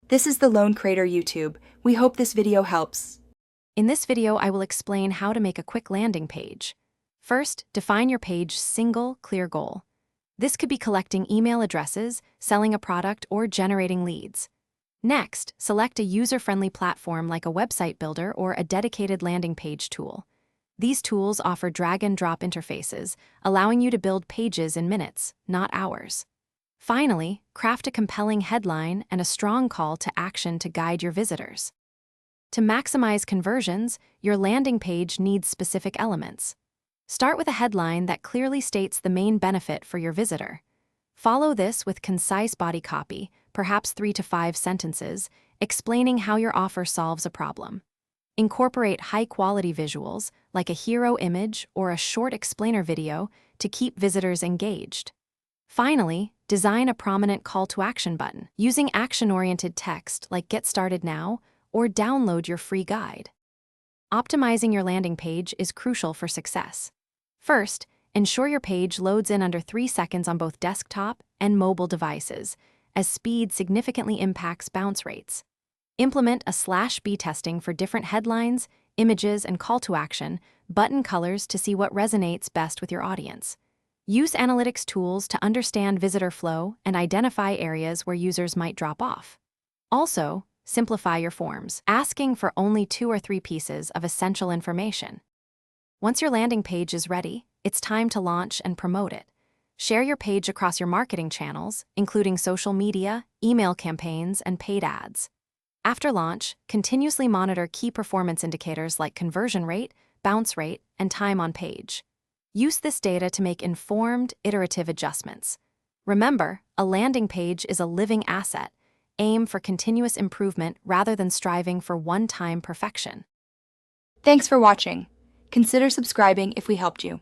This is the Lone Crater YouTube. We hope this video helps. In this video, I will explain how to make a quick landing page. First, define your page's single, clear goal. This could be collecting email addresses, selling a product, or generating leads. Next, select a user-friendly platform like a website builder or a dedicated landing page tool. These tools offer drag-and-drop interfaces, allowing you to build pages in minutes, not hours. Finally, craft a compelling headline and a strong call to action to guide your visitors. To maximize conversions, your landing page needs specific elements. Start with a headline that clearly states the main benefit for your visitor. Follow this with concise body copy, perhaps 3 to 5 sentences, explaining how your offer solves a problem. Incorporate high-quality visuals, like a hero image or a short explainer video, to keep visitors engaged. Finally, design a prominent call-to-action button, using action-oriented text like "Get started now" or "Download your free guide." Optimizing your landing page is crucial for success. First, ensure your page loads in under 3 seconds on both desktop and mobile devices, as speed significantly impacts bounce rates. Implement a /B testing for different headlines, images, and call-to-action button colors to see what resonates best with your audience. Use analytics tools to understand visitor flow and identify areas where users might drop off. Also, simplify your forms, asking for only 2 or 3 pieces of essential information. Once your landing page is ready, it's time to launch and promote it. Share your page across your marketing channels, including social media, email campaigns, and paid ads. After launch, continuously monitor key performance indicators like conversion rate, bounce rate, and time on page. Use this data to make informed, iterative adjustments. Remember, a landing page is a living asset. Aim for continuous improvement rather than striving for one-time perfection. Thanks for watching. Consider subscribing if we helped you.